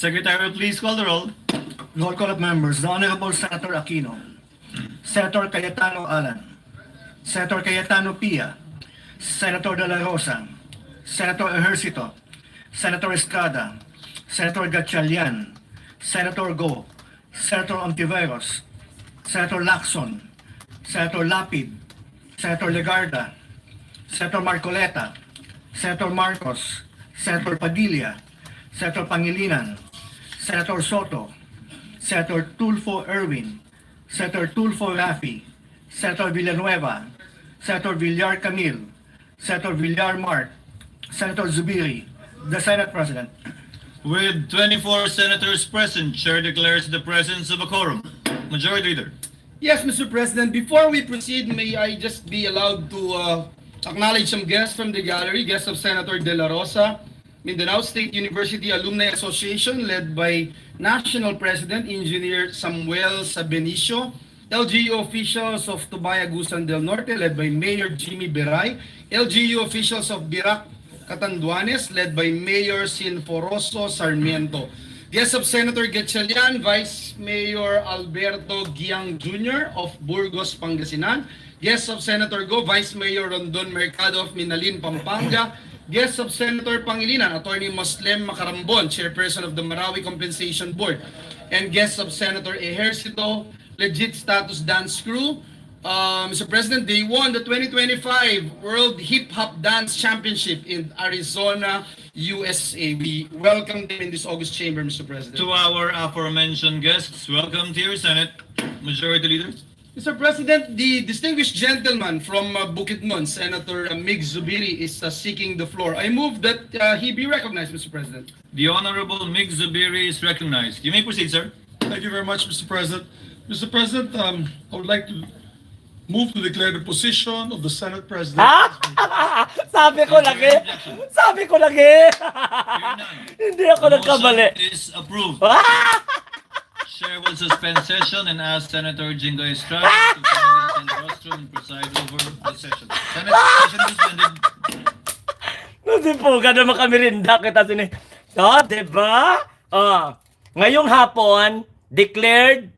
Secretary, please call the roll. Roll call of members. The Honorable Senator Aquino, Senator Cayetano Alan, Senator Cayetano Pia, Senator De La Rosa, Senator Ejercito, Senator Estrada, Senator Gatchalian, Senator Go, Senator Ontiveros, Senator Lacson, Senator Lapid, Senator Legarda, Senator Marcoleta, Senator Marcos, Senator Padilla, Senator Pangilinan, Senator Sotto, Senator Tulfo Erwin, Senator Tulfo Rafi, Senator Villanueva, Senator Villar Camil, Senator Villar Mart, Senator Zubiri, the Senate President. With 24 senators present, Chair declares the presence of a quorum. Majority Leader. Yes, Mr. President. Before we proceed, may I just be allowed to acknowledge some guests from the gallery, guests of Senator De La Rosa, Mindanao State University Alumni Association led by National President Engineer Samuel Sabenicio, LGU officials of Tubayagusan del Norte led by Mayor Jimmy Beray, LGU officials of Birac Catanduanes led by Mayor Sinforoso Sarmiento. Guests of Senator Gatchalian, Vice Mayor Alberto Giang Jr. of Burgos, Pangasinan. Guests of Senator Go, Vice Mayor Rondon Mercado of Minalin, Pampanga. Guests of Senator Pangilinan, Attorney Moslem Macarambon, Chairperson of the Marawi Compensation Board. And guests of Senator Ejercito, Legit Status Dance Crew. Mr. President, they won the 2025 World Hip Hop Dance Championship in Arizona, USA. We welcome them in this August chamber, Mr. President. To our aforementioned guests, welcome to your Senate. Majority Leader. Mr. President, the distinguished gentleman from Bukidnon, Senator Mig Zubiri, is seeking the floor. I move that he be recognized, Mr. President. The Honorable Mig Zubiri is recognized. You may proceed, sir. Thank you very much, Mr. President. Mr. President, I would like to move to declare the position of the Senate President. Sabi ko lagi! Sabi ko lagi! Hindi ako nagkamali. Motion is approved. Chair will suspend session and ask Senator Jingo Estrada to come in the rostrum and preside over the session. Senate session suspended. Hindi po, gano'n makamirinda kita sini. Diba? Ngayong hapon, declared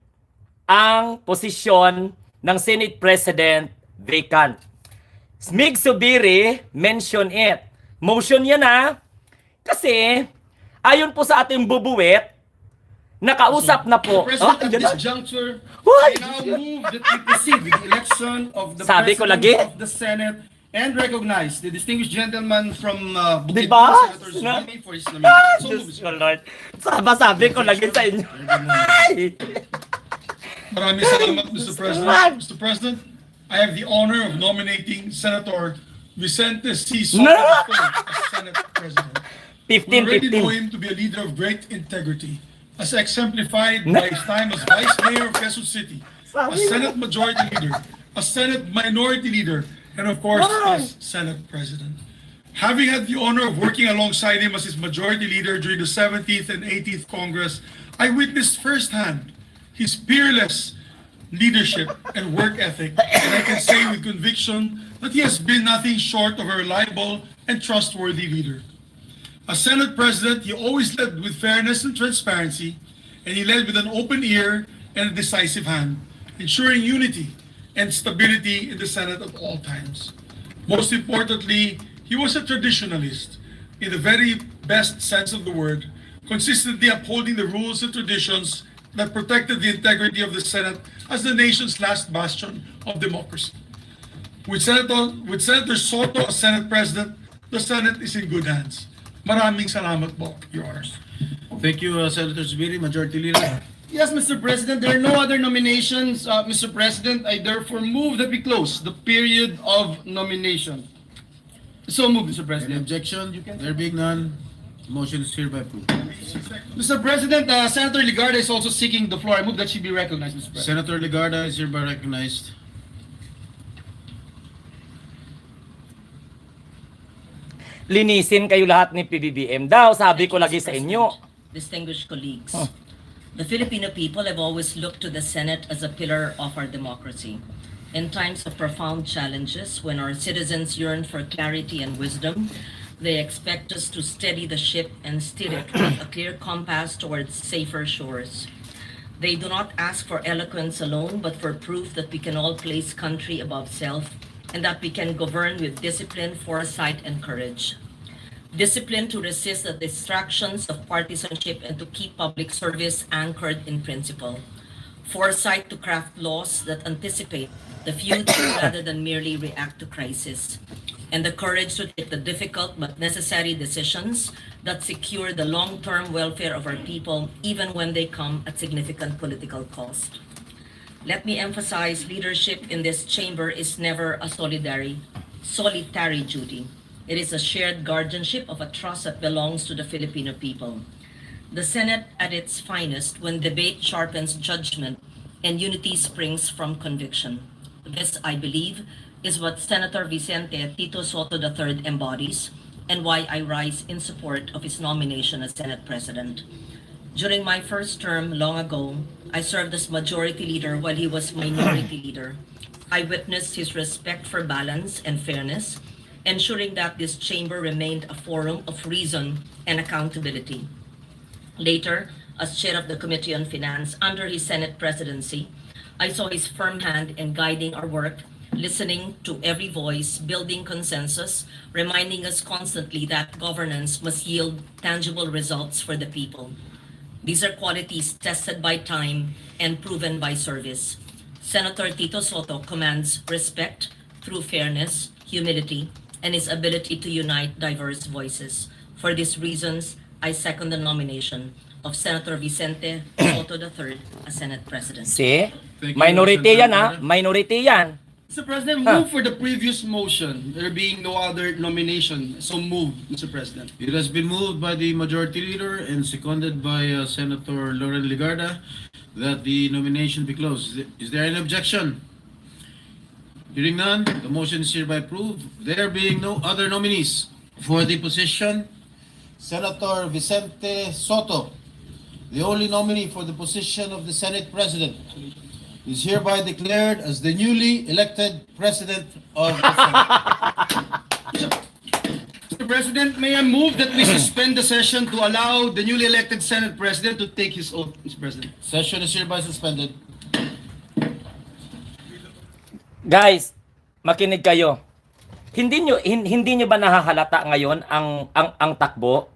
ang posisyon ng Senate President vacant. Mig Zubiri mention it. Motion yan kasi ayon po sa ating bubuwet, nakausap na po. President, at this juncture, I now move that we proceed with the election of the Sabi ko President lagi. of the Senate and recognize the distinguished gentleman from Bukidnon, Diba? Senator Zubiri, for his nomination. So Diyos moved, ko, Lord. Sabi ko lagi sa inyo. Ay! Maraming salamat, Mr. President. Mr. President, I have the honor of nominating Senator Vicente C. Sotto as Senate President. We already know 15-15. him to be a leader of great integrity, as exemplified by his time as Vice Mayor of Quezon City, as Senate Majority Leader, as Senate Minority Leader, and of course, as Senate President. Having had the honor of working alongside him as his Majority Leader during the 17th and 18th Congress, I witnessed firsthand his peerless leadership and work ethic, and I can say with conviction that he has been nothing short of a reliable and trustworthy leader. As Senate President, he always led with fairness and transparency, and he led with an open ear and a decisive hand, ensuring unity and stability in the Senate at all times. Most importantly, he was a traditionalist in the very best sense of the word, consistently upholding the rules and traditions that protected the integrity of the Senate as the nation's last bastion of democracy. With Senator Sotto as Senate President, the Senate is in good hands. Maraming salamat po, Your Honors. Thank you, Senator Zubiri. Majority Leader. Yes, Mr. President, there are no other nominations. Mr. President, I therefore move that we close the period of nomination. So move, Mr. Any President. objection? There being none, motion is hereby approved. Mr. President, Senator Legarda is also seeking the floor. I move that she be recognized, Mr. President. Senator Legarda is hereby recognized. Linisin kayo lahat ni PBBM daw. Sabi ko lagi sa inyo. Distinguished colleagues, the Filipino people have always looked to the Senate as a pillar of our democracy. In times of profound challenges, when our citizens yearn for clarity and wisdom, They expect us to steady the ship and steer it with a clear compass towards safer shores. They do not ask for eloquence alone, but for proof that we can all place country above self and that we can govern with discipline, foresight, and courage. Discipline to resist the distractions of partisanship and to keep public service anchored in principle. Foresight to craft laws that anticipate the future rather than merely react to crisis. And the courage to take the difficult but necessary decisions that secure the long-term welfare of our people, even when they come at significant political cost. Let me emphasize, leadership in this chamber is never a solitary duty. It is a shared guardianship of a trust that belongs to the Filipino people. The Senate at its finest when debate sharpens judgment and unity springs from conviction. This, I believe, is what Senator Vicente Tito Sotto III embodies and why I rise in support of his nomination as Senate President. During my first term long ago, I served as Majority Leader while he was Minority Leader. I witnessed his respect for balance and fairness, ensuring that this chamber remained a forum of reason and accountability. Later, as chair of the Committee on Finance under his Senate presidency, I saw his firm hand in guiding our work, listening to every voice, building consensus, reminding us constantly that governance must yield tangible results for the people. These are qualities tested by time and proven by service. Senator Tito Sotto commands respect through fairness, humility, and his ability to unite diverse voices. For these reasons, I second the nomination of Senator Vicente Sotto III as Senate President. See? Thank you, Minority Senator yan ha. Rivera. Minority yan. Mr. President, move for the previous motion. There being no other nomination. So move, Mr. President. It has been moved by the Majority Leader and seconded by Senator Lauren Legarda that the nomination be closed. Is there any objection? Hearing none, the motion is hereby approved. There being no other nominees for the position, Senator Vicente Sotto, the only nominee for the position of the Senate President, is hereby declared as the newly elected President of the Senate. Mr. President, may I move that we suspend the session to allow the newly elected Senate President to take his oath, Mr. President. Session is hereby suspended. Guys, makinig kayo. Hindi nyo ba nahahalata ngayon ang takbo?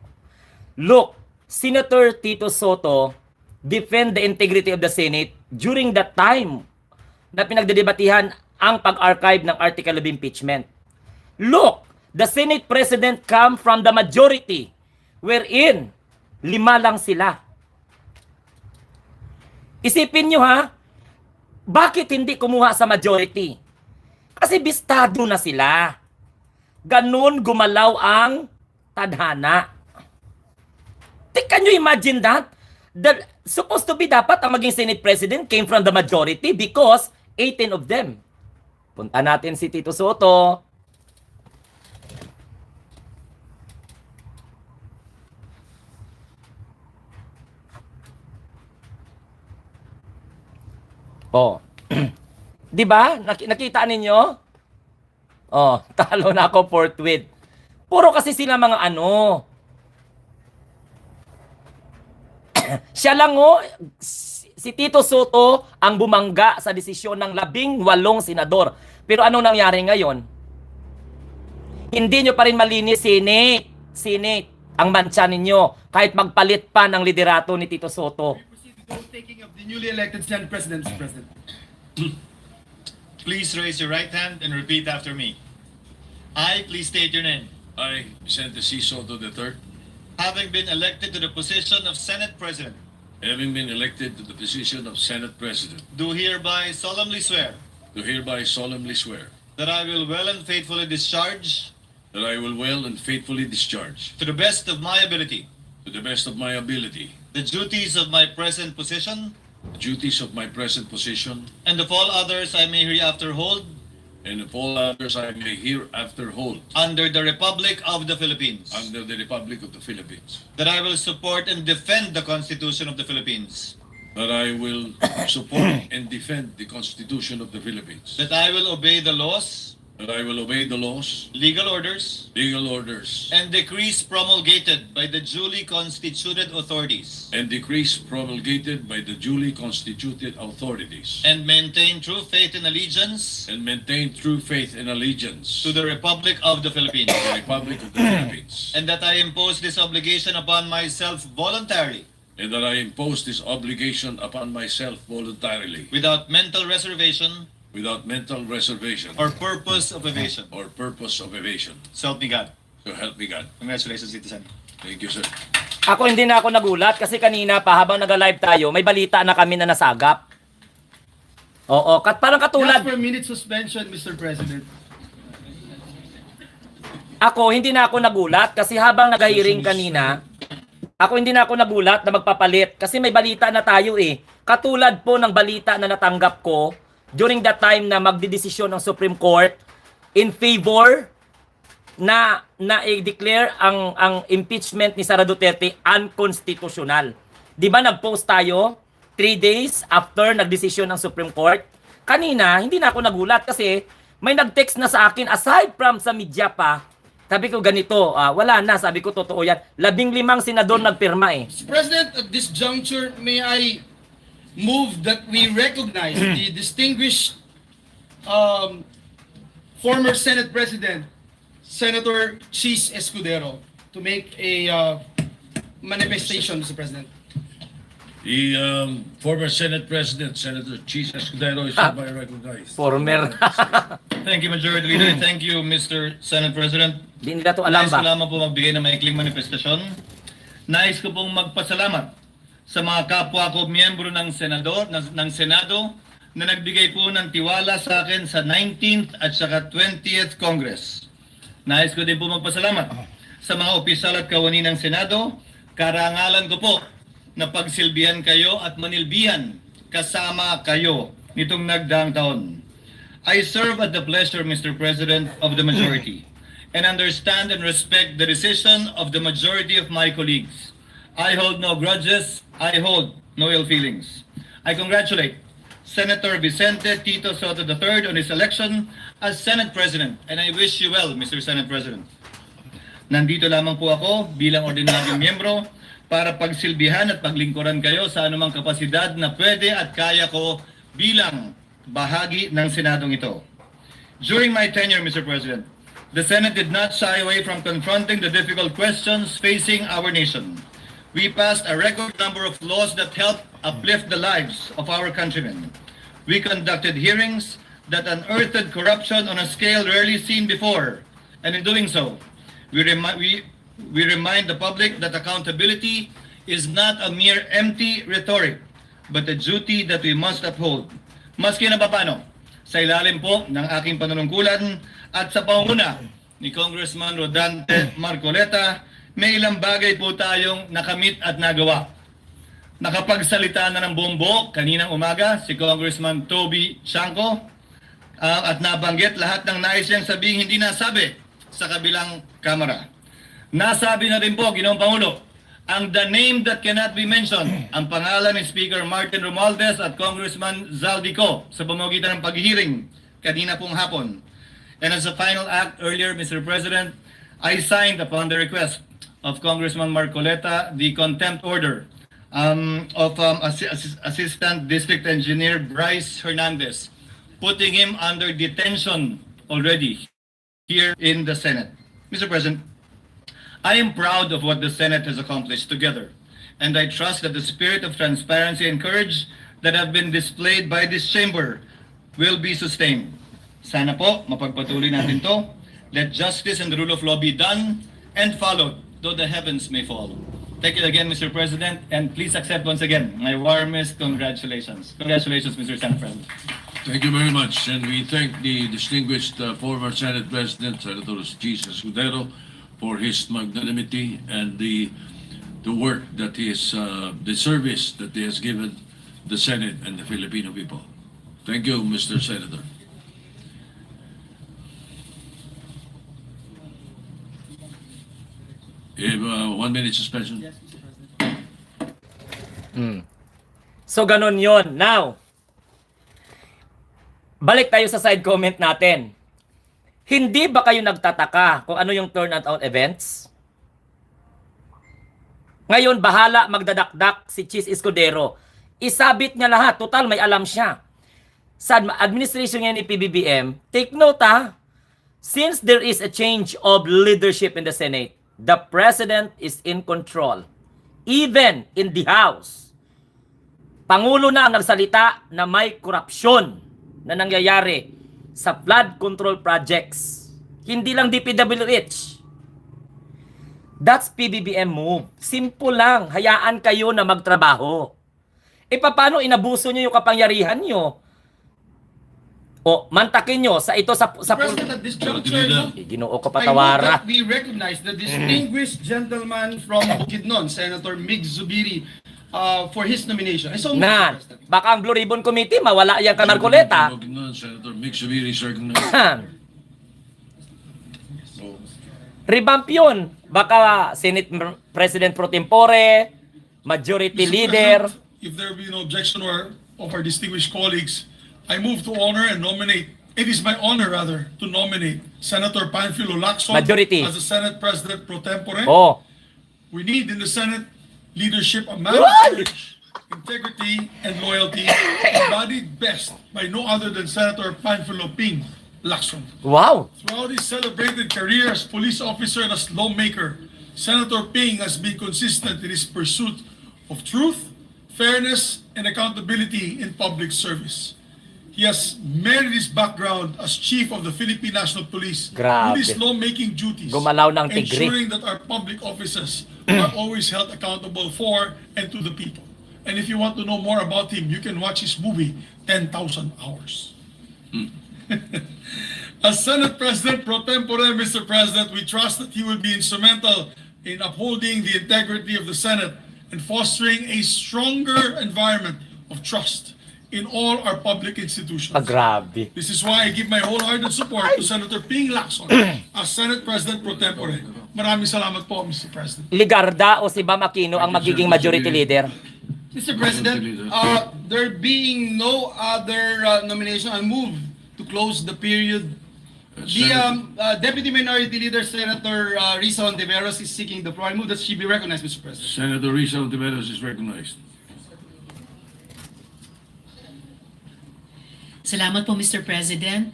Look, Senator Tito Sotto defend the integrity of the Senate during that time na pinagdedebatihan ang pag-archive ng article of impeachment. Look, the Senate President come from the majority wherein 5 lang sila. Isipin nyo ha, bakit hindi kumuha sa majority? Kasi bistado na sila. Ganun gumalaw ang tadhana. Can you imagine that? Supposed to be dapat ang maging Senate President came from the majority because 18 of them. Punta natin si Tito Sotto. Oh. 'Di ba? Nakita ninyo? Oh, talo na ako forthwith. Puro kasi sila mga ano. Siya lang si Tito Sotto ang bumangga sa desisyon ng 18 senador. Pero anong nangyari ngayon? Hindi nyo pa rin malinis, Senate, ang mantsa ninyo kahit magpalit pa ng liderato ni Tito Sotto. Taking of the newly elected Senate President, Mr. President. Please raise your right hand and repeat after me. I, please state your name. I, Vicente C. Sotto III, Having been elected to the position of Senate President, having been elected to the position of Senate President, do hereby solemnly swear do hereby solemnly swear that I will well and faithfully discharge, that I will well and faithfully discharge, to the best of my ability, to the best of my ability, the duties of my present position the duties of my present position, and of all others I may hereafter hold and of all others I may hereafter hold under the Republic of the Philippines. under the Republic of the Philippines, That I will support and defend the Constitution of the Philippines. that I will support and defend the Constitution of the Philippines, That I will obey the laws that I will obey the laws, legal orders, legal orders, and decrees promulgated by the duly constituted authorities, and decrees promulgated by the duly constituted authorities, and maintain true faith and allegiance and maintain true faith and allegiance to the Republic of the Philippines, the Republic of the Philippines, and that I impose this obligation upon myself voluntarily, and that I impose this obligation upon myself voluntarily, without mental reservation without mental reservation or purpose of evasion. or purpose of evasion. So help me God. So help me God. Congratulations, citizen. Thank you, sir. Ako hindi na ako nagulat kasi kanina pa habang nag-live tayo, may balita na kami na nasagap. Oo, parang katulad. Just for a minute suspension, Mr. President. Ako, hindi na ako nagulat kasi habang nag-hearing kanina, ako hindi na ako nagulat na magpapalit kasi may balita na tayo eh. Katulad po ng balita na natanggap ko during that time na magdidesisyon ng Supreme Court in favor na i-declare ang impeachment ni Sara Duterte unconstitutional. Di ba nag-post tayo 3 days after nagdesisyon ng Supreme Court? Kanina, hindi na ako nagulat kasi may nag-text na sa akin aside from sa media pa. Sabi ko ganito, wala na, sabi ko totoo yan. 15 senador nagpirma eh. Mr. President, at this juncture, may I move that we recognize the distinguished former Senate President, Senator Cheese Escudero, to make a manifestation, Mr. President. The former Senate President, Senator Cheese Escudero, is hereby recognized. Former. Thank you, Majority Leader. Thank you, Mr. Senate President. Di nila to alam Nais ko ba? lamang po magbigay ng maikling manifestasyon. Nais ko pong magpasalamat sa mga kapwa ko miyembro ng Senado na nagbigay po ng tiwala sa akin sa 19th at saka 20th Congress. Nais ko din po magpasalamat sa mga opisyal at kawani ng Senado. Karangalan ko po na pagsilbihan kayo at manilbihan kasama kayo nitong nagdaang taon. I serve at the pleasure, Mr. President, of the majority and understand and respect the decision of the majority of my colleagues. I hold no grudges. I hold no ill feelings. I congratulate Senator Vicente Tito Sotto III on his election as Senate President, and I wish you well, Mr. Senate President. Nandito lamang po ako bilang ordinaryong miyembro para pagsilbihan at paglingkuran kayo sa anumang kapasidad na pwede at kaya ko bilang bahagi ng Senadong ito. During my tenure, Mr. President, the Senate did not shy away from confronting the difficult questions facing our nation. We passed a record number of laws that helped uplift the lives of our countrymen. We conducted hearings that unearthed corruption on a scale rarely seen before. And in doing so, we remind the public that accountability is not a mere empty rhetoric, but a duty that we must uphold. Maski na papano, sa ilalim po ng aking panunungkulan at sa panguna ni Congressman Rodante Marcoleta, may ilang bagay po tayong nakamit at nagawa. Nakapagsalita na ng buong kaninang umaga si Congressman Toby Chanco at nabanggit lahat ng nais niyang sabihin hindi nasabi sa kabilang kamera. Nasabi na rin po, Ginoong Pangulo, ang the name that cannot be mentioned, ang pangalan ni Speaker Martin Romualdez at Congressman Zaldico sa pamamagitan ng paghihiring kanina pong hapon. And as a final act earlier, Mr. President, I signed upon the request of Congressman Marcoleta the contempt order of Assistant District Engineer Bryce Hernandez, putting him under detention already here in the Senate. Mr. President, I am proud of what the Senate has accomplished together, and I trust that the spirit of transparency and courage that have been displayed by this chamber will be sustained. Sana po, mapagpatuloy natin to. Let justice and the rule of law be done and followed, though the heavens may fall. Thank you again, Mr. President, and please accept once again my warmest congratulations. Congratulations, Mr. Senate President. Thank you very much, and we thank the distinguished former Senate President, Senator Cheese Escudero, for his magnanimity and the work that he is, the service that he has given the Senate and the Filipino people. Thank you, Mr. Senator. You have 1 minute suspension. So ganun yon. Now, balik tayo sa side comment natin. Hindi ba kayo nagtataka kung ano yung turnout events? Ngayon, bahala magdadakdak si Chief Escudero. Isabit niya lahat. Total, may alam siya. Sa administration ngayon ni PBBM, take note since there is a change of leadership in the Senate, the President is in control. Even in the House. Pangulo na ang nagsalita na may korupsyon na nangyayari sa flood control projects. Hindi lang DPWH. That's PBBM move. Simple lang. Hayaan kayo na magtrabaho. E paano inabuso nyo yung kapangyarihan nyo? O, mantakin nyo sa ito sa President, at this juncture, Ginoo ko I move patawara. that we recognize the distinguished gentleman from Bukidnon, Senator Mig Zubiri, for his nomination. I so move, Nan, Mr. President. baka ang Blue Ribbon Committee mawala yan ka Marcoleta. Senator Mick Subiri is recognized. Revamp yun. Baka Senate President Pro Tempore, Majority Mr. Leader. President, if there be no objection of our distinguished colleagues, I move to honor and nominate. It is my honor, rather, to nominate Senator Panfilo Lacson Majority. as the Senate President Pro Tempore. Oh, We need in the Senate leadership a man of courage, integrity, and loyalty, embodied best by no other than Senator Panfilo Ping Lacson. wow. Throughout his celebrated career as police officer and as lawmaker, Senator Ping has been consistent in his pursuit of truth, fairness, and accountability in public service. He has merited his background as chief of the Philippine National Police Grabe. with his lawmaking duties, Gumalaw ng tigre. ensuring that our public officers are always held accountable for and to the people. And if you want to know more about him, you can watch his movie, 10,000 Hours. As Senate President Pro Tempore, Mr. President, we trust that he will be instrumental in upholding the integrity of the Senate and fostering a stronger environment of trust in all our public institutions. Grabe. This is why I give my wholehearted support to Senator Ping Lacson as Senate President Pro Tempore. Maraming salamat po, Mr. President. Ligarda o si Bam Aquino ang magiging Majority Leader. Mr. President, there being no other nomination, I move to close the period. The Deputy Minority Leader, Senator Risa Ontiveros, is seeking the floor. I move that she be recognized, Mr. President. Senator Risa Ontiveros is recognized. Salamat po, Mr. President.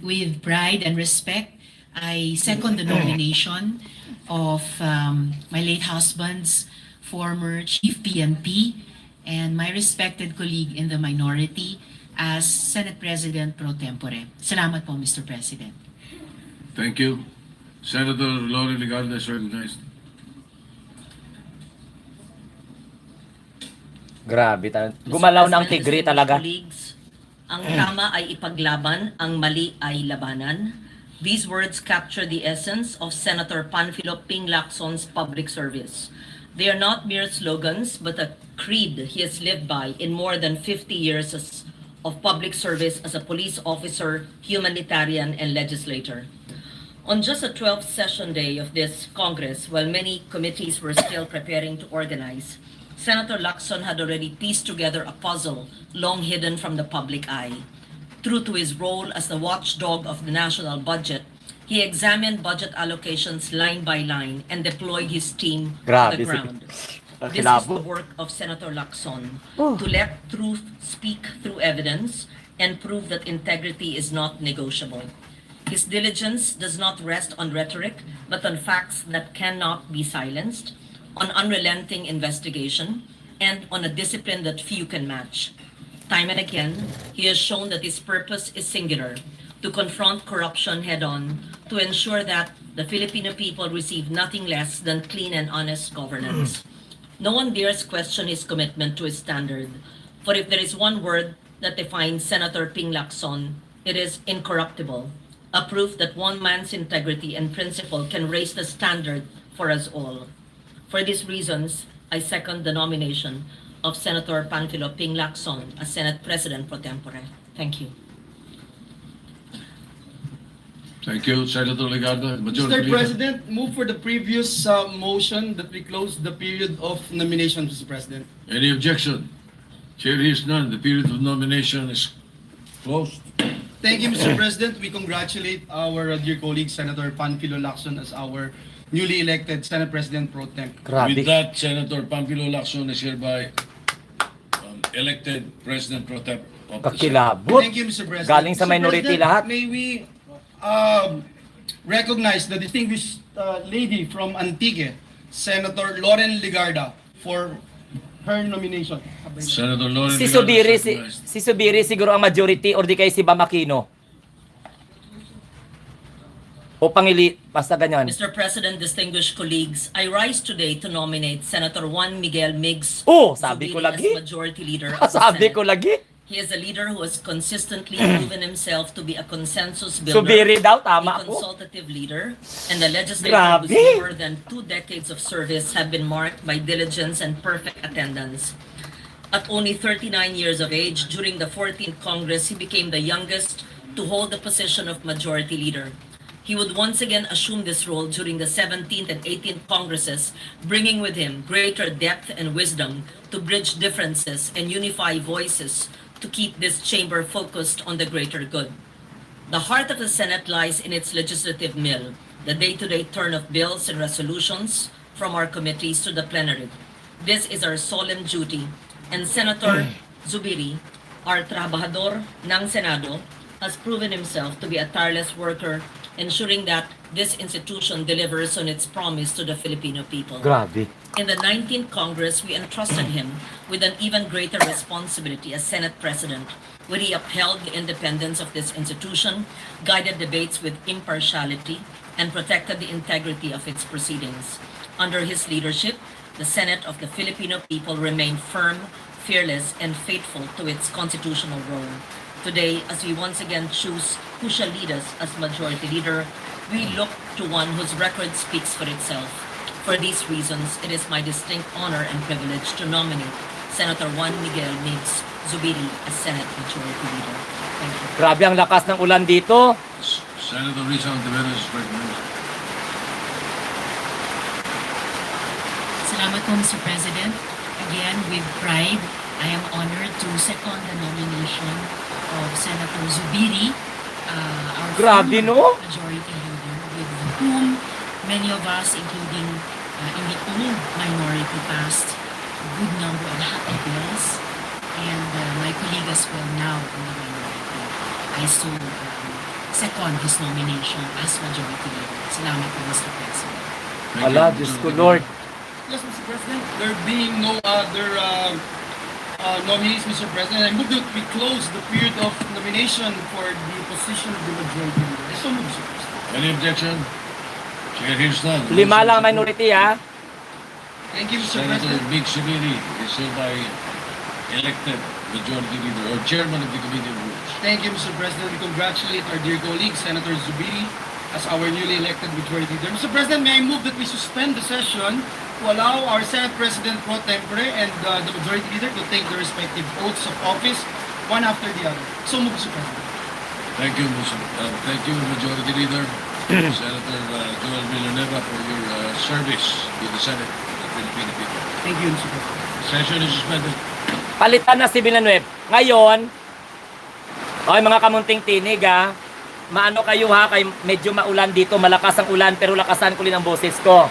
With pride and respect, I second the nomination of my late husband's former Chief PNP and my respected colleague in the minority as Senate President Pro Tempore. Salamat po, Mr. President. Thank you. Senator Lori Ligarda is recognized. Grabe. Gumalaw na ang tigre talaga. Colleagues, ang tama ay ipaglaban, ang mali ay labanan. These words capture the essence of Senator Panfilo Ping Lacson's public service. They are not mere slogans, but a creed he has lived by in more than 50 years of public service as a police officer, humanitarian, and legislator. On just the 12th session day of this Congress, while many committees were still preparing to organize, Senator Lacson had already pieced together a puzzle long hidden from the public eye. True to his role as the watchdog of the national budget, he examined budget allocations line by line and deployed his team to the ground. This is the work of Senator Lacson, to let truth speak through evidence and prove that integrity is not negotiable. His diligence does not rest on rhetoric, but on facts that cannot be silenced, on unrelenting investigation, and on a discipline that few can match. Time and again, he has shown that his purpose is singular, to confront corruption head-on, to ensure that the Filipino people receive nothing less than clean and honest governance. No one dares question his commitment to his standard, for if there is one word that defines Senator Ping Lacson, it is incorruptible, a proof that one man's integrity and principle can raise the standard for us all. For these reasons, I second the nomination of Senator Panfilo Ping Lacson as Senate President Pro Tempore. Thank you. Thank you, Senator Ligarda. Majority Mr. Leader. President, move for the previous motion that we close the period of nomination, Mr. President. Any objection? Chair hears none. The period of nomination is closed. Thank you, Mr. President. We congratulate our dear colleague, Senator Panfilo Lacson, as our newly elected Senate President Pro Tem. Grabe. With that, Senator Pampilo Lacson is hereby elected President Pro Tem of the Senate. Kakilabot. Thank you, Mr. President. Galing sa Mr. minority President, lahat. May we recognize the distinguished lady from Antique, Senator Loren Ligarda, for her nomination. Senator Loren Si Ligarda Subiri, is recognized. si Subiri siguro ang majority or di kay si Bamakino. O pangili, basta ganyan. Mr. President, distinguished colleagues, I rise today to nominate Senator Juan Miguel Migs Oh, sabi ko Zubiri lagi. as Majority Leader of the Sabi Senate. ko lagi. He is a leader who has consistently proven himself to be a consensus builder, Subiri daw, a tama ako. consultative leader, and a legislator Grabe. whose more than 2 decades of service have been marked by diligence and perfect attendance. At only 39 years of age, during the 14th Congress, he became the youngest to hold the position of Majority Leader. He would once again assume this role during the 17th and 18th Congresses, bringing with him greater depth and wisdom to bridge differences and unify voices to keep this chamber focused on the greater good. The heart of the Senate lies in its legislative mill, the day-to-day turn of bills and resolutions from our committees to the plenary. This is our solemn duty, and Senator Zubiri, our trabajador ng Senado, has proven himself to be a tireless worker, ensuring that this institution delivers on its promise to the Filipino people. Grabe. In the 19th Congress, we entrusted him with an even greater responsibility as Senate President, where he upheld the independence of this institution, guided debates with impartiality, and protected the integrity of its proceedings. Under his leadership, the Senate of the Filipino people remained firm, fearless, and faithful to its constitutional role. Today, as we once again choose who shall lead us as Majority Leader, we look to one whose record speaks for itself. For these reasons, it is my distinct honor and privilege to nominate Senator Juan Miguel Migs Zubiri as Senate Majority Leader. Thank you. Grabe ang lakas ng ulan dito. Senator Risa Ontiveros is recognized. Salamat po, Mr. President. Again, with pride, I am honored to second the nomination of Senator Zubiri, our Grabe, former no? Majority Leader, with whom many of us, including in the old minority, passed a good number of happy bills, and my colleague as well now in the minority. I so second his nomination as Majority Leader. Salamat po, Mr. President. Thank Ala, you, Diyos Senator ko, Risa. Lord. Yes, Mr. President. There being no other nominees, Mr. President, I move that we close the period of nomination for the position of the Majority Leader. I so move, Mr. President. Any objection? Chair hears none. Lima lang ang Motion is minority, ha? Thank you, Mr. Senator President. Mig Zubiri is hereby elected Majority Leader or Chairman of the Committee on Rules. Thank you, Mr. President. We congratulate our dear colleague, Senator Zubiri, as our newly elected Majority Leader. Mr. President, may I move that we suspend the session to allow our Senate President Pro Tempore and the Majority Leader to take their respective oaths of office, one after the other. So move, Mr. President. Thank you, Majority Leader. Senator Joel Villanueva, for your service to the Senate of the Filipino people. Thank you, Mr. President. Session is suspended. Palitan na si Villanueva. Ngayon, okay mga kamunting tinig, ha? Maano kayo, ha? Kay medyo maulan dito, malakas ang ulan, pero lakasan ko rin ang boses ko.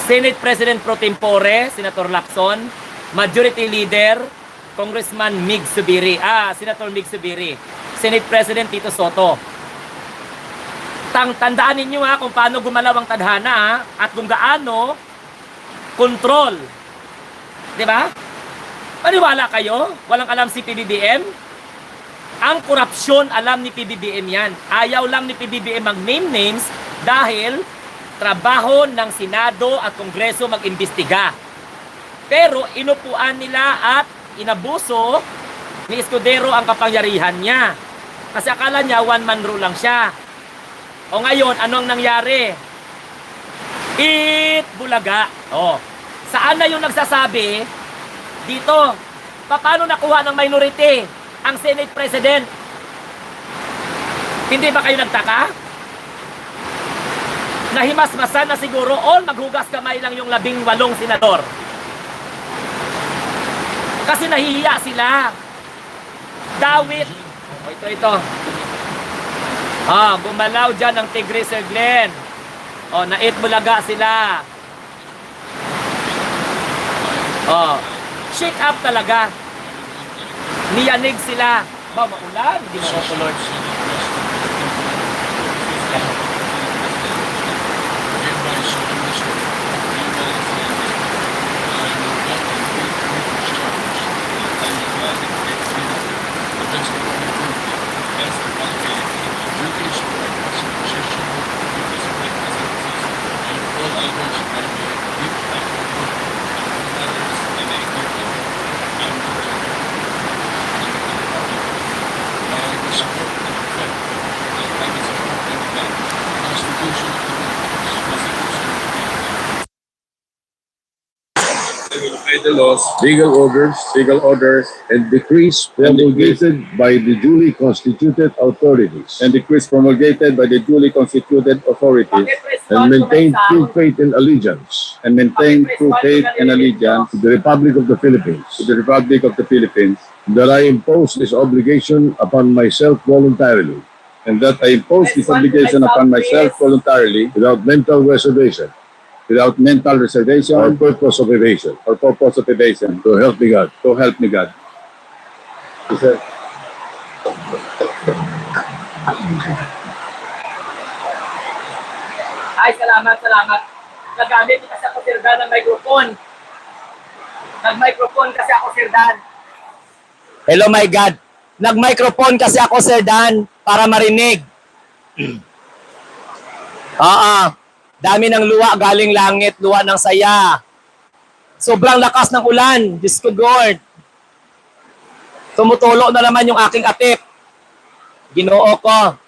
Senate President Pro Tempore, Senator Lacson, Majority Leader, Congressman Mig Zubiri. Senator Mig Zubiri. Senate President Tito Sotto. Tandaan ninyo, ha, kung paano gumalaw ang tadhana, ha, at kung gaano control. 'Di ba? Paniwala kayo? Walang alam si PBBM? Ang korupsyon, alam ni PBBM yan. Ayaw lang ni PBBM mag-name names dahil trabaho ng Senado at Kongreso mag-imbestiga. Pero inupuan nila at inabuso ni Escudero ang kapangyarihan niya. Kasi akala niya one-man rule lang siya. O ngayon, anong nangyari? Bulaga. Saan na yung nagsasabi? Dito. Paano nakuha ng minority ang Senate President? Hindi ba kayo nagtaka? Nahimasmasan na siguro all maghugas kamay lang yung 18 senador. Kasi nahihiya sila. Dawit Ito. Bumalaw dyan ng Tigre, Sir Glenn. Naitbulaga sila. Shake up talaga. Niyanig sila. Maulan, hindi mo Lord. The laws, legal orders, and decrees promulgated by the duly constituted authorities, and maintain true faith and allegiance, to the Republic of the Philippines, that I impose this obligation upon myself voluntarily, without mental reservation or purpose of evasion. So help me God. Sir. Ay, salamat. Nagamit kasi ako, Sir Dan, ng microphone. Nag-microphone kasi ako, Sir Dan. Hello, my God. Nag-microphone kasi ako, Sir Dan, para marinig. Dami ng luwa galing langit, luwa ng saya. Sobrang lakas ng ulan, Diyos ko, Lord. Tumutulo na naman yung aking atip. Ginoo ko.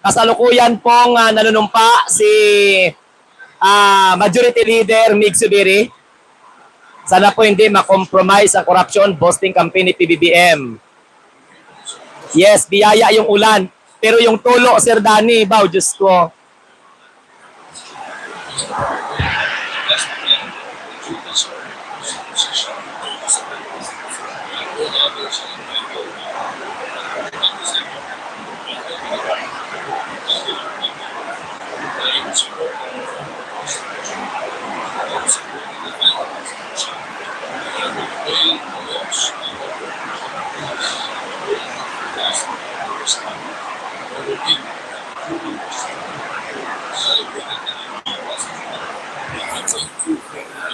Kasalukuyan pong nanunumpa si Majority Leader Mig Subiri. Sana po hindi makompromise ang corruption boosting campaign ni PBBM. Yes, biyaya yung ulan. Pero yung tulo, Sir Danny, Diyos ko.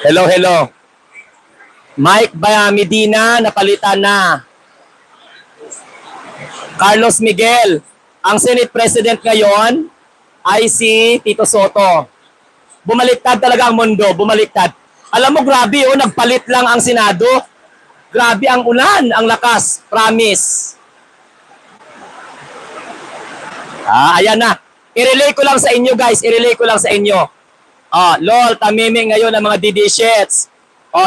Hello. Mike Medina, napalitan na. Carlos Miguel. Ang Senate President ngayon ay si Tito Sotto. Bumaliktad talaga ang mundo, bumaliktad. Alam mo, grabe, nagpalit lang ang Senado. Grabe ang ulan, ang lakas, promise. Ayan na. I-relay ko lang sa inyo, guys. LOL, tamiming ngayon ang mga DD shits.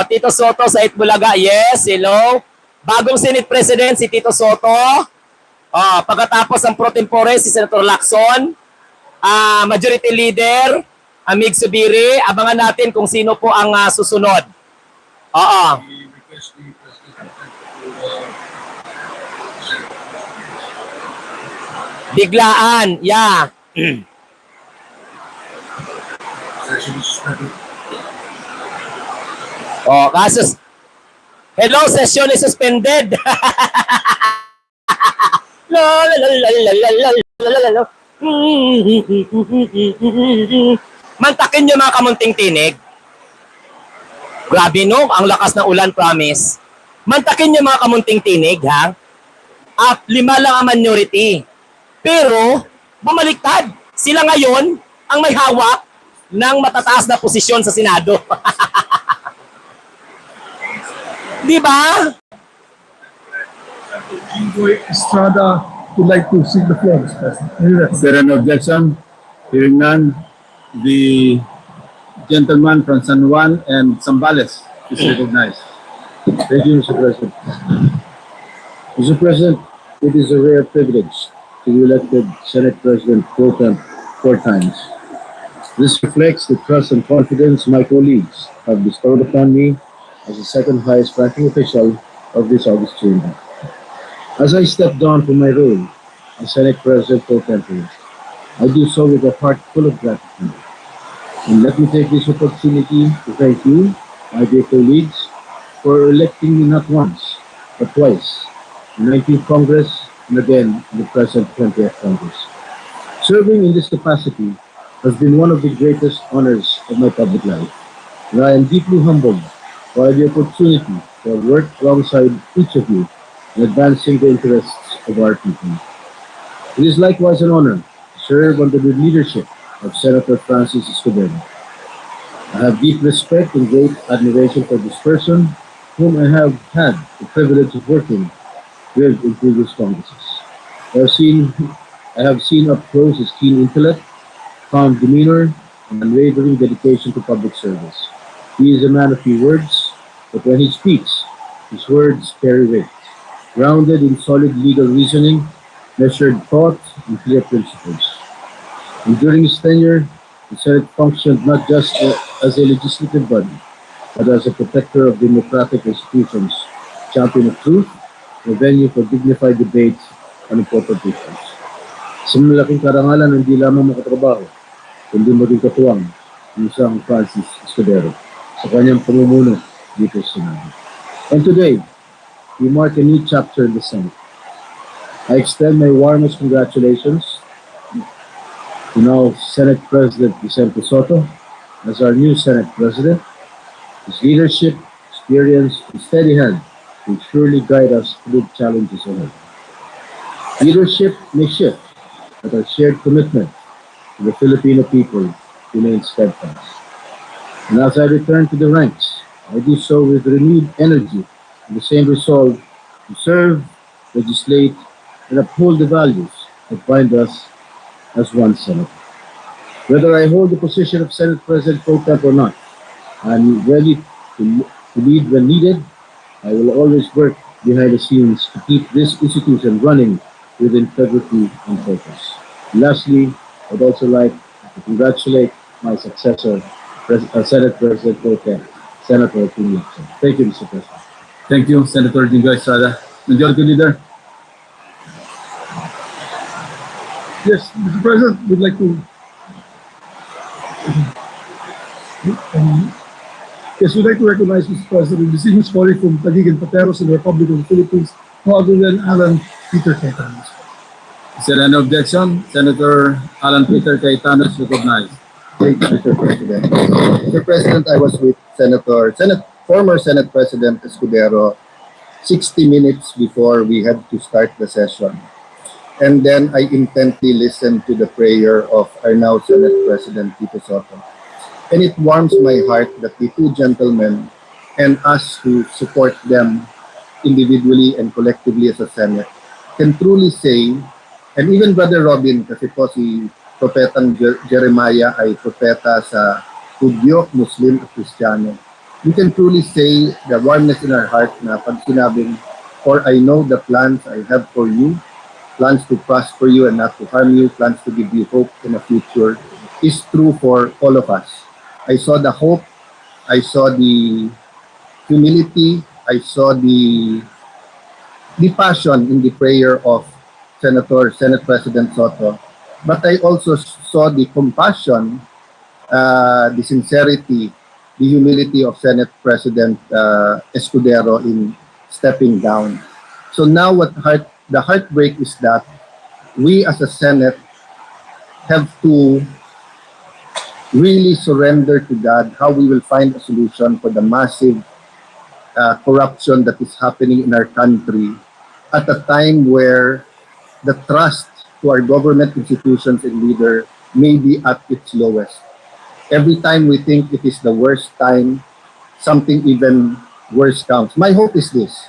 Tito Sotto sa Itbulaga. Yes, hello. Bagong Senate President si Tito Sotto. Pagkatapos ng pro tempore si Senator Lacson. Majority Leader Mig Subiri. Abangan natin kung sino po ang susunod. Biglaan, yeah. Kasos. Hello, session is suspended. Mantakin nyo mga kamunting tinig. Grabe no, ang lakas ng ulan, promise. Mantakin nyo mga kamunting tinig, ha? 5 lang ang minority. Pero, bumaliktad. Sila ngayon ang may hawak ng matataas na posisyon sa Senado. Di ba? Estrada would like to seek the floor, Mr. President. Is there an objection? Hearing none, the gentleman from San Juan and Zambales is recognized. Thank you, Mr. President. Mr. President, it is a rare privilege to be elected Senate President pro tem 4 times. This reflects the trust and confidence my colleagues have bestowed upon me as the second highest ranking official of this August chamber. As I step down from my role as Senate President pro tempore, I do so with a heart full of gratitude. And let me take this opportunity to thank you, my dear colleagues, for electing me not once, but twice, in 19th Congress and again in the present 20th Congress. Serving in this capacity has been one of the greatest honors of my public life, and I am deeply humbled by the opportunity to have worked alongside each of you in advancing the interests of our people. It is likewise an honor to serve under the leadership of Senator Francis Escudero. I have deep respect and great admiration for this person, whom I have had the privilege of working with in previous Congresses. I have seen up close his keen intellect, calm demeanor, and unwavering dedication to public service. He is a man of few words, but when he speaks, his words carry weight, grounded in solid legal reasoning, measured thought, and clear principles. And during his tenure, the Senate functioned not just as a legislative body, but as a protector of democratic institutions, champion of truth, a venue for dignified debates on important issues. Sa malaking karangalan, hindi lamang makatrabaho, kundi maging katuwang ng isang Francis Escudero sa kanyang pamumuno dito sa Senado. And today, we mark a new chapter in the Senate. I extend my warmest congratulations to now Senate President Vicente Sotto as our new Senate President. His leadership, experience, and steady hand will surely guide us through the challenges ahead. Leadership may shift, but our shared commitment to the Filipino people remains steadfast. And as I return to the ranks, I do so with renewed energy and the same resolve to serve, legislate, and uphold the values that bind us as one Senate. Whether I hold the position of Senate President pro tempore or not, I'm ready to lead when needed. I will always work behind the scenes to keep this institution running with integrity and focus. Lastly, I'd also like to congratulate my successor, Senate President pro tempore, Senator Bilang. Thank you, Mr. President. Thank you, Senator Jingo Estrada. Majority Leader. Yes, Mr. President, we'd like to recognize Mr. President, distinguished colleague from Taguig and Pateros in the Republic of the Philippines, no other than Alan Peter Cayetano. Is there any objection? Senator Alan Peter Cayetano is recognized. Thank you, Mr. President. Mr. President, I was with former Senate President Escudero 60 minutes before we had to start the session. And then I intently listened to the prayer of our now Senate President Tito Sotto. And it warms my heart that the two gentlemen and us who support them individually and collectively as a Senate can truly say, and even Brother Robin, kasi po si Propetang Jeremiah ay propeta sa Hudyo, Muslim at Kristiyano. We can truly say the warmness in our heart na pag sinabing, for I know the plans I have for you, plans to prosper you and not to harm you, plans to give you hope in the future, is true for all of us. I saw the hope, I saw the humility, I saw the passion in the prayer of Senate President Sotto, but I also saw the compassion, the sincerity, the humility of Senate President Escudero in stepping down. So now the heartbreak is that we as a Senate have to really surrender to God how we will find a solution for the massive corruption that is happening in our country at a time where the trust to our government institutions and leader may be at its lowest. Every time we think it is the worst time, something even worse comes. My hope is this.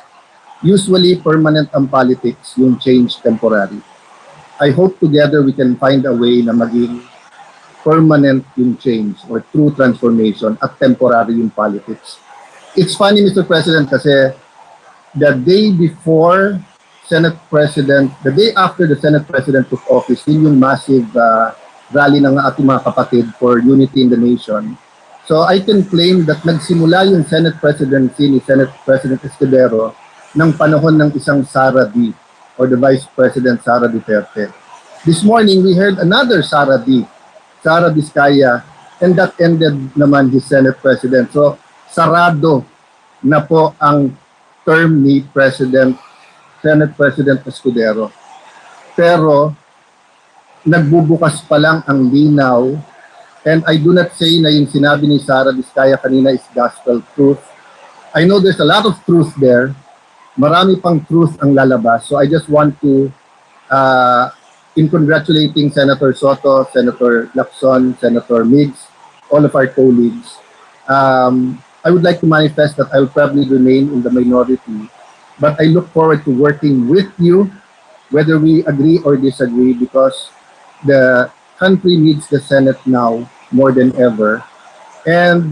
Usually permanent ang politics, yung change temporary. I hope together we can find a way na maging permanent yung change or true transformation at temporary yung politics. It's funny, Mr. President, kasi the day after the Senate President took office, yun yung massive rally ng ating mga kapatid for unity in the nation. So I can claim that nagsimula yung Senate presidency ni Senate President Escudero ng panahon ng isang Sara D or the Vice President Sara Duterte. This morning, we heard another Sara D, Sara Vizcaya, and that ended naman his Senate President. So, sarado na po ang term ni Senate President Escudero. Pero, nagbubukas pa lang ang linaw, and I do not say na yung sinabi ni Sara Vizcaya kanina is gospel truth. I know there's a lot of truth there. Marami pang truth ang lalabas. So I just want to, in congratulating Senator Sotto, Senator Lacson, Senator Miggs, all of our colleagues, I would like to manifest that I will probably remain in the minority. But I look forward to working with you, whether we agree or disagree, because the country needs the Senate now more than ever. And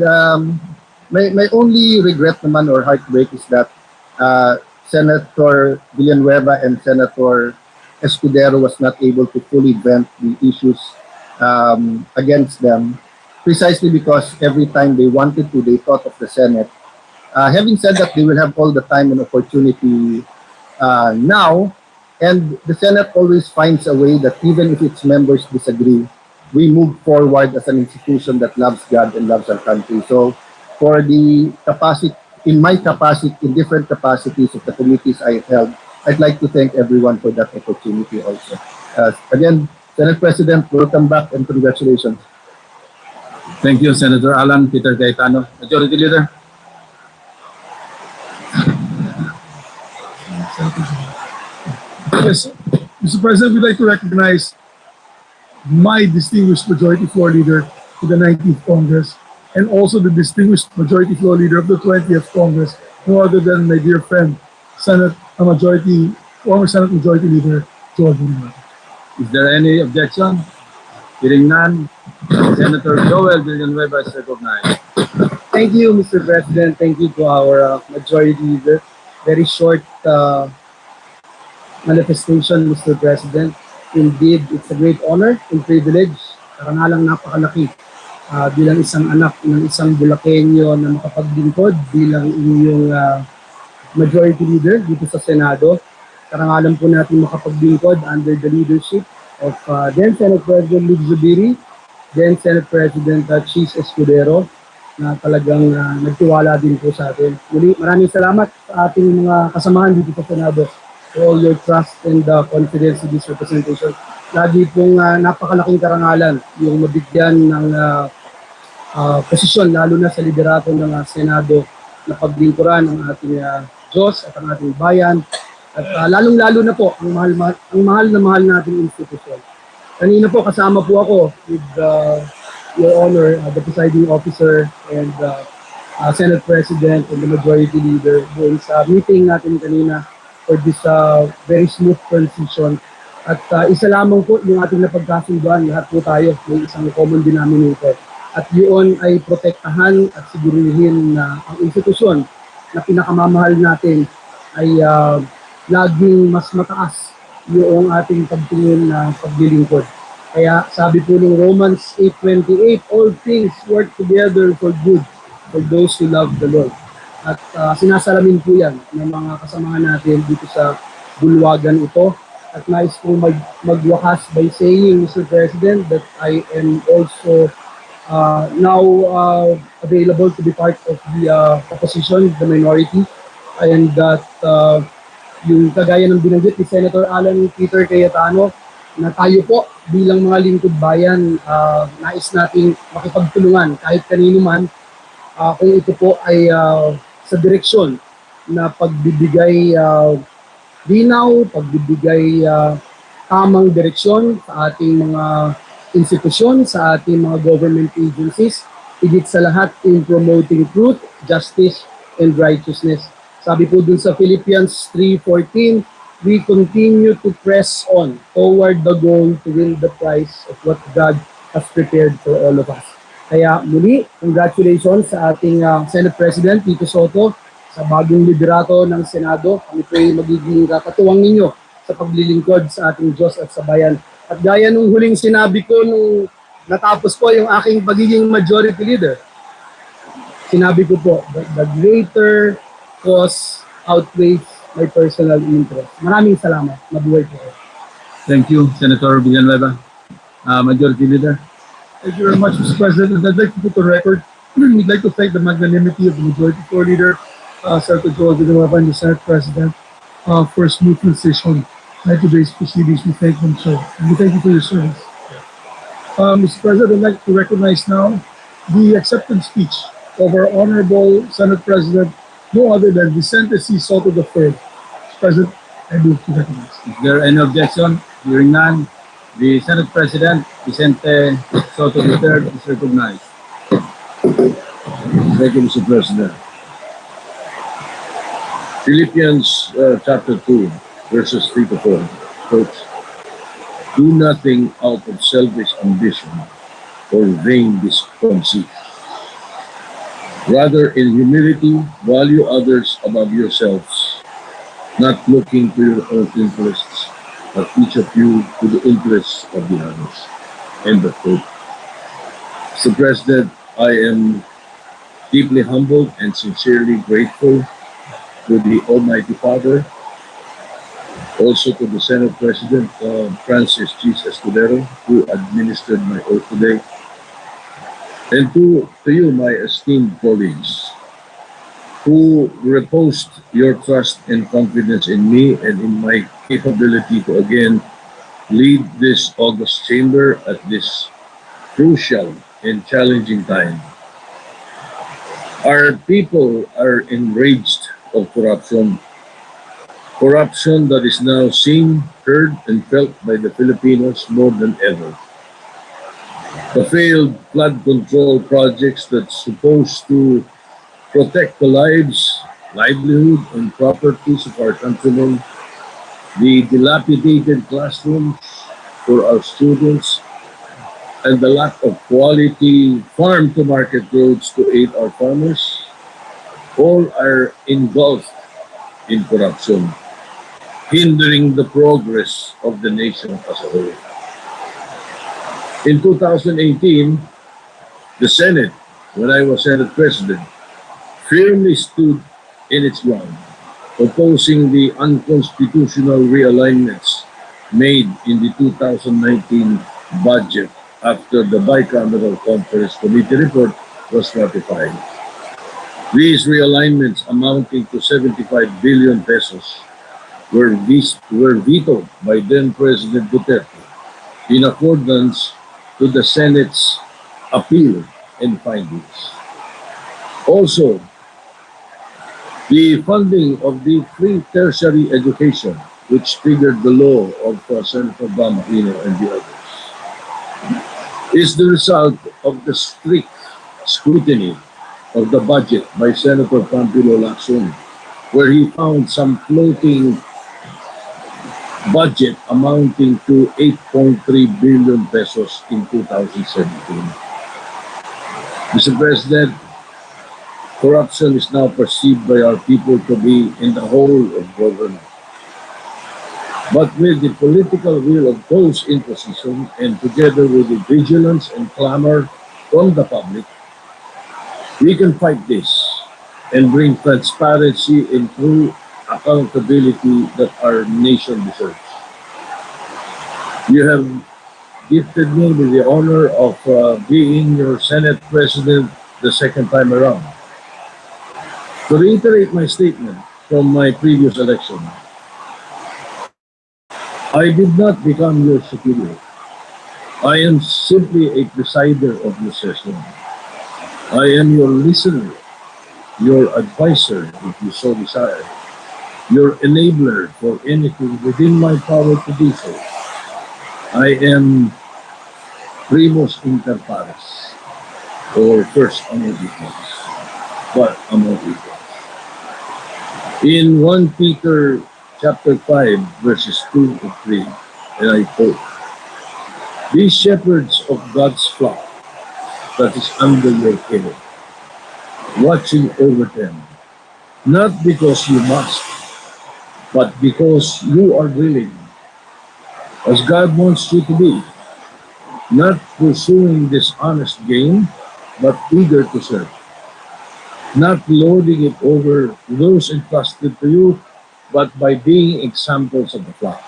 my only regret naman or heartbreak is that Senator Villanueva and Senator Escudero was not able to fully vent the issues against them, precisely because every time they wanted to, they thought of the Senate. Having said that, they will have all the time and opportunity now, and the Senate always finds a way that even if its members disagree, we move forward as an institution that loves God and loves our country. So for the capacity, in my capacity, in different capacities of the committees I held, I'd like to thank everyone for that opportunity also. Again, Senate President, welcome back and congratulations. Thank you, Senator Alan Peter Cayetano. Majority Leader. Yes, Mr. President, we'd like to recognize my distinguished Majority Floor Leader to the 19th Congress, and also the distinguished Majority Floor Leader of the 20th Congress, no other than my dear friend, former Senate Majority Leader, George Bilang. Is there any objection? Hearing none, Senator Joel Villanueva is recognized. Thank you, Mr. President. Thank you to our Majority Leader. Very short manifestation, Mr. President. Indeed, it's a great honor and privilege. Karangalang napakalaki bilang isang anak ng isang Bulakenyo na makapaglingkod bilang inyong Majority Leader dito sa Senado. Karangalan po natin makapaglingkod under the leadership of then Senate President Mig Zubiri, then Senate President Cheese Escudero, na talagang nagtiwala din po sa atin. Muli, maraming salamat sa ating mga kasamahan dito sa Senado for all your trust and confidence in this representation. Lagi pong napakalaking karangalan yung mabigyan ng posisyon, lalo na sa liderato ng Senado, na paglingkuran ng ating Diyos at ang ating bayan, at lalong-lalo na po ang mahal na mahal nating institusyon. Kanina po kasama po ako with Your Honor, the presiding officer and Senate President and the Majority Leader doon sa meeting natin kanina for this very smooth transition. At isa lamang po yung ating napagkasunduan, lahat po tayo may isang common denominator. At yun ay protektahan at sigurihin na ang institusyon na pinakamamahal natin ay laging mas mataas yung ating pagtingin na paglilingkod. Kaya sabi po ng Romans 8:28, all things work together for good for those who love the Lord. At sinasalamin po yan ng mga kasamahan natin dito sa bulwagan ito. At nais po magwakas by saying, Mr. President, that I am also now available to be part of the opposition, the minority, and that yung kagaya ng binanggit ni Senator Alan Peter Cayetano, na tayo po bilang mga lingkod bayan, nais nating makipagtulungan kahit kanino man kung ito po ay sa direksyon na pagbibigay linaw, pagbibigay tamang direksyon sa ating mga institusyon, sa ating mga government agencies, higit sa lahat in promoting truth, justice, and righteousness. Sabi po dun sa Philippians 3:14, we continue to press on toward the goal to win the prize of what God has prepared for all of us. Kaya muli, congratulations sa ating Senate President Tito Sotto sa bagong liderato ng Senado. Kami po ay magiging katuwang ninyo sa paglilingkod sa ating Diyos at sa bayan. At gaya nung huling sinabi ko nung natapos po yung aking pagiging majority leader, sinabi ko po that the greater cause outweighs my personal interest. Maraming salamat. Mabuhay po kayo. Thank you, Senator Villanueva. Majority Leader. Thank you very much, Mr. President. I'd like to put on record, we'd like to thank the magnanimity of the Majority Floor Leader, Senator Joel Villanueva, and the Senate President for a smooth transition at today's proceedings. We thank them so. And we thank you for your service. Mr. President, I'd like to recognize now the acceptance speech of our Honorable Senate President, no other than Vicente C. Sotto III. Mr. President, I move to recognize. Is there any objection? Hearing none, the Senate President, Vicente Sotto III, is recognized. Thank you, Mr. President. Philippians chapter 2, verses 3 to 4. Quotes, do nothing out of selfish ambition or vain conceit. Rather, in humility, value others above yourselves, not looking to your own interests, but each of you to the interests of the others. End of quote. Mr. President, I am deeply humbled and sincerely grateful to the Almighty Father, also to the Senate President, Francis G. Escudero, who administered my oath today, and to you, my esteemed colleagues, who reposed your trust and confidence in me and in my capability to again lead this august chamber at this crucial and challenging time. Our people are enraged of corruption that is now seen, heard, and felt by the Filipinos more than ever. The failed flood control projects that's supposed to protect the lives, livelihood, and properties of our countrymen, the dilapidated classrooms for our students, and the lack of quality farm-to-market roads to aid our farmers, all are engulfed in corruption, hindering the progress of the nation as a whole. In 2018, the Senate, when I was Senate President, firmly stood in its ground, opposing the unconstitutional realignments made in the 2019 budget after the bicameral conference committee report was ratified. These realignments amounting to 75 billion pesos were vetoed by then President Duterte in accordance to the Senate's appeal and findings. Also, the funding of the free tertiary education, which triggered the law of Senator Balita-Mapapalitan and the others, is the result of the strict scrutiny of the budget by Senator Pampilo Lacson, where he found some floating budget amounting to 8.3 billion pesos in 2017. Mr. President, corruption is now perceived by our people to be in the whole of government. But with the political will of those in position and together with the vigilance and clamor from the public, we can fight this and bring transparency and true accountability that our nation deserves. You have gifted me with the honor of being your Senate President the second time around. To reiterate my statement from my previous election, I did not become your superior. I am simply a presider of your session. I am your listener, your advisor, if you so desire, your enabler for anything within my power to do so. I am primus inter pares, or first among equals, but among equals. In 1 Peter chapter 5, verses 2 to 3, and I quote, "Be shepherds of God's flock that is under your care, watching over them, not because you must, but because you are willing, as God wants you to be, not pursuing dishonest gain, but eager to serve, not lording it over those entrusted to you, but by being examples of the flock.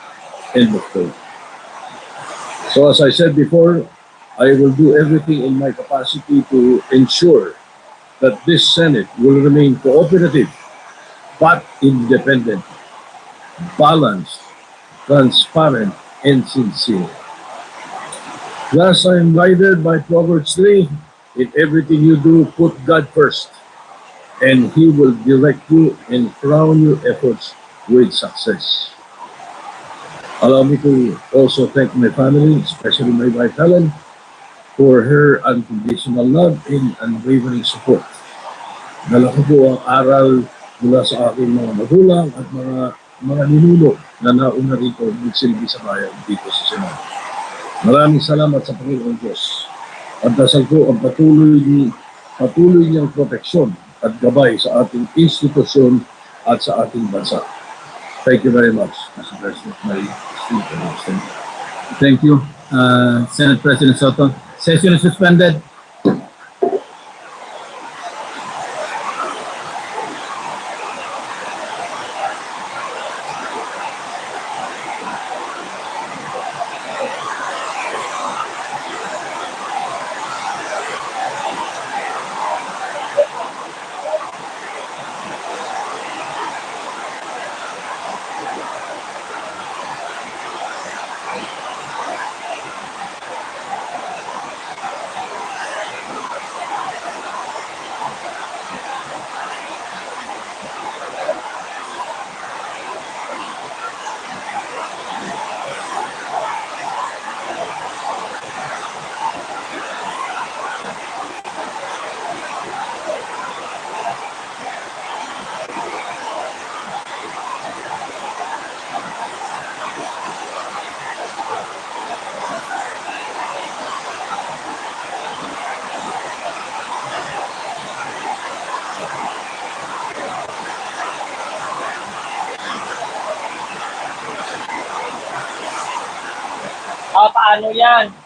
End of quote. So as I said before, I will do everything in my capacity to ensure that this Senate will remain cooperative but independent, balanced, transparent, and sincere. Thus, I am guided by Proverbs 3, in everything you do, put God first, and He will direct you and crown your efforts with success. Allow me to also thank my family, especially my wife Helen, for her unconditional love and unwavering support. Dala ko po ang aral mula sa aking mga magulang at mga ninuno na nauna rito nagsilbi sa bayan dito sa Senado. Maraming salamat sa Panginoon Diyos. At dasal ko ang patuloy niyang proteksyon at gabay sa ating institusyon at sa ating bansa. Thank you very much, Mr. President. Thank you, Senate President Sotto. Session is suspended. Paano yan?